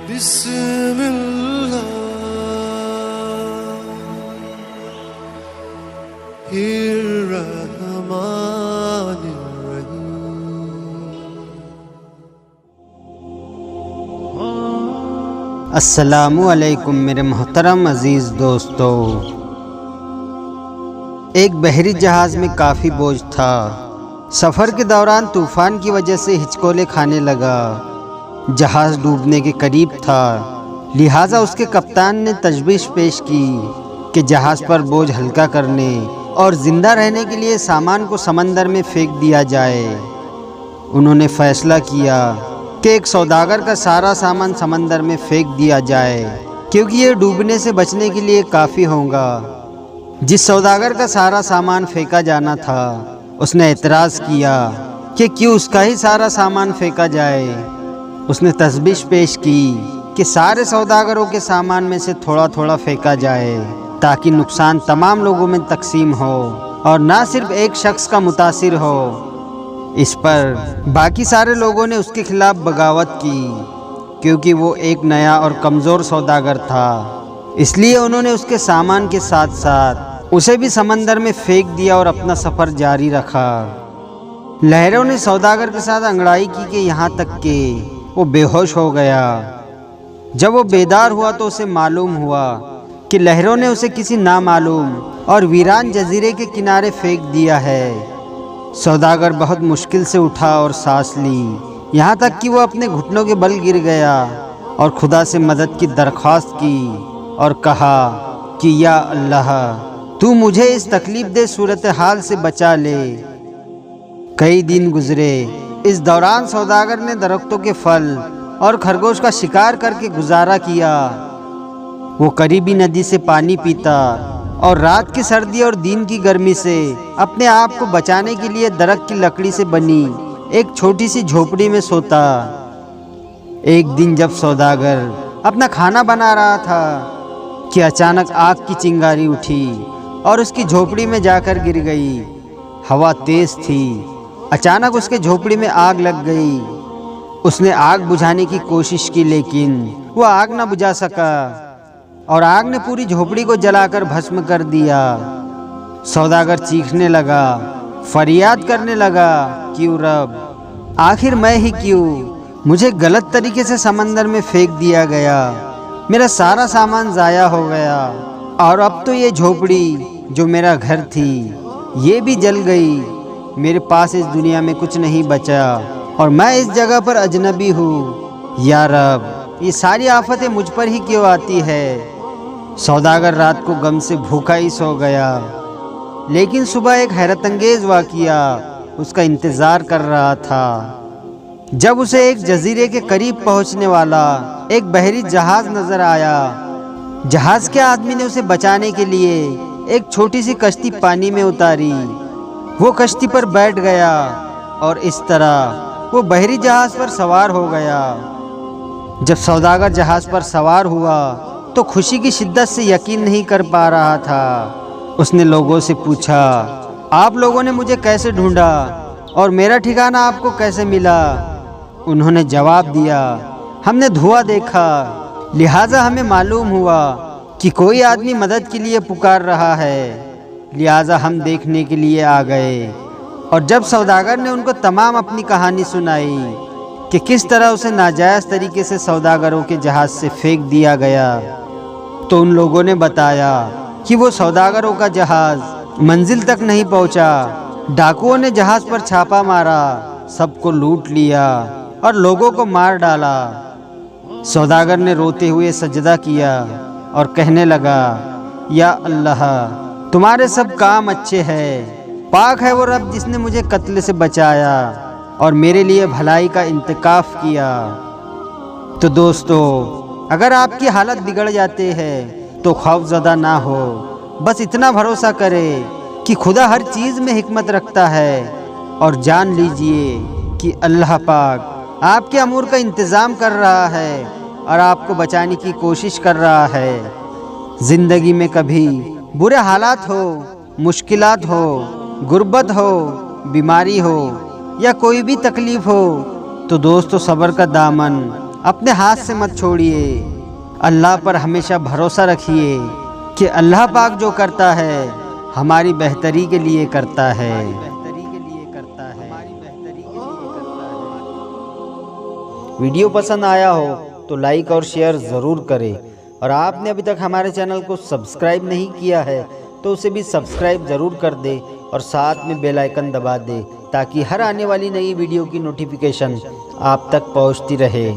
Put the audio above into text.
بسم اللہ الرحمن الرحیم۔ السلام علیکم میرے محترم عزیز دوستو۔ ایک بحری جہاز میں کافی بوجھ تھا۔ سفر کے دوران طوفان کی وجہ سے ہچکولے کھانے لگا۔ جہاز ڈوبنے کے قریب تھا، لہٰذا اس کے کپتان نے تجویز پیش کی کہ جہاز پر بوجھ ہلکا کرنے اور زندہ رہنے کے لیے سامان کو سمندر میں پھینک دیا جائے۔ انہوں نے فیصلہ کیا کہ ایک سوداگر کا سارا سامان سمندر میں پھینک دیا جائے، کیونکہ یہ ڈوبنے سے بچنے کے لیے کافی ہوگا۔ جس سوداگر کا سارا سامان پھینکا جانا تھا، اس نے اعتراض کیا کہ کیوں اس کا ہی سارا سامان پھینکا جائے۔ اس نے تجویز پیش کی کہ سارے سوداگروں کے سامان میں سے تھوڑا تھوڑا پھینکا جائے تاکہ نقصان تمام لوگوں میں تقسیم ہو اور نہ صرف ایک شخص کا متاثر ہو۔ اس پر باقی سارے لوگوں نے اس کے خلاف بغاوت کی، کیونکہ وہ ایک نیا اور کمزور سوداگر تھا، اس لیے انہوں نے اس کے سامان کے ساتھ ساتھ اسے بھی سمندر میں پھینک دیا اور اپنا سفر جاری رکھا۔ لہروں نے سوداگر کے ساتھ انگڑائی کی کہ یہاں تک کہ وہ بے ہوش ہو گیا۔ جب وہ بیدار ہوا تو اسے معلوم ہوا کہ لہروں نے اسے کسی نامعلوم اور ویران جزیرے کے کنارے پھینک دیا ہے۔ سوداگر بہت مشکل سے اٹھا اور سانس لی، یہاں تک کہ وہ اپنے گھٹنوں کے بل گر گیا اور خدا سے مدد کی درخواست کی اور کہا کہ یا اللہ، تو مجھے اس تکلیف دہ صورتحال سے بچا لے۔ کئی دن گزرے۔ اس دوران سوداگر نے درختوں کے پھل اور خرگوش کا شکار کر کے گزارا کیا۔ وہ قریبی ندی سے پانی پیتا اور رات کی سردی اور دن کی گرمی سے اپنے آپ کو بچانے کے لیے درخت کی لکڑی سے بنی ایک چھوٹی سی جھوپڑی میں سوتا۔ ایک دن جب سوداگر اپنا کھانا بنا رہا تھا کہ اچانک آگ کی چنگاری اٹھی اور اس کی جھوپڑی میں جا کر گر گئی۔ ہوا تیز تھی، اچانک اس کے جھوپڑی میں آگ لگ گئی۔ اس نے آگ بجھانے کی کوشش کی لیکن وہ آگ نہ بجھا سکا اور آگ نے پوری جھوپڑی کو جلا کر بھسم کر دیا۔ سوداگر چیخنے لگا، فریاد کرنے لگا، کیوں رب، آخر میں ہی کیوں؟ مجھے غلط طریقے سے سمندر میں پھینک دیا گیا، میرا سارا سامان ضائع ہو گیا اور اب تو یہ جھوپڑی جو میرا گھر تھی یہ بھی جل گئی۔ میرے پاس اس دنیا میں کچھ نہیں بچا اور میں اس جگہ پر اجنبی ہوں۔ یا رب، یہ ساری آفتیں مجھ پر ہی کیوں آتی ہے؟ سوداگر رات کو غم سے بھوکا ہی سو گیا، لیکن صبح ایک حیرت انگیز واقعہ اس کا انتظار کر رہا تھا۔ جب اسے ایک جزیرے کے قریب پہنچنے والا ایک بحری جہاز نظر آیا۔ جہاز کے آدمی نے اسے بچانے کے لیے ایک چھوٹی سی کشتی پانی میں اتاری۔ وہ کشتی پر بیٹھ گیا اور اس طرح وہ بحری جہاز پر سوار ہو گیا۔ جب سوداگر جہاز پر سوار ہوا تو خوشی کی شدت سے یقین نہیں کر پا رہا تھا۔ اس نے لوگوں سے پوچھا، آپ لوگوں نے مجھے کیسے ڈھونڈا اور میرا ٹھکانہ آپ کو کیسے ملا؟ انہوں نے جواب دیا، ہم نے دھواں دیکھا، لہٰذا ہمیں معلوم ہوا کہ کوئی آدمی مدد کے لیے پکار رہا ہے، لہٰذا ہم دیکھنے کے لیے آ گئے۔ اور جب سوداگر نے ان کو تمام اپنی کہانی سنائی کہ کس طرح اسے ناجائز طریقے سے سوداگروں کے جہاز سے پھینک دیا گیا، تو ان لوگوں نے بتایا کہ وہ سوداگروں کا جہاز منزل تک نہیں پہنچا۔ ڈاکوؤں نے جہاز پر چھاپا مارا، سب کو لوٹ لیا اور لوگوں کو مار ڈالا۔ سوداگر نے روتے ہوئے سجدہ کیا اور کہنے لگا، یا اللہ، تمہارے سب کام اچھے ہیں، پاک ہے وہ رب جس نے مجھے قتل سے بچایا اور میرے لیے بھلائی کا انتخاب کیا۔ تو دوستو، اگر آپ کی حالت بگڑ جاتے ہیں تو خوف زدہ نہ ہو، بس اتنا بھروسہ کرے کہ خدا ہر چیز میں حکمت رکھتا ہے، اور جان لیجئے کہ اللہ پاک آپ کے امور کا انتظام کر رہا ہے اور آپ کو بچانے کی کوشش کر رہا ہے۔ زندگی میں کبھی برے حالات ہو، مشکلات ہو، غربت ہو، بیماری ہو یا کوئی بھی تکلیف ہو تو دوستو صبر کا دامن اپنے ہاتھ سے مت چھوڑیے، اللہ پر ہمیشہ بھروسہ رکھیے کہ اللہ پاک جو کرتا ہے ہماری بہتری کے لیے کرتا ہے۔ ویڈیو پسند آیا ہو تو لائک اور شیئر ضرور کریں، اور آپ نے ابھی تک ہمارے چینل کو سبسکرائب نہیں کیا ہے تو اسے بھی سبسکرائب ضرور کر دے اور ساتھ میں بیل آئیکن دبا دے تاکہ ہر آنے والی نئی ویڈیو کی نوٹیفیکیشن آپ تک پہنچتی رہے۔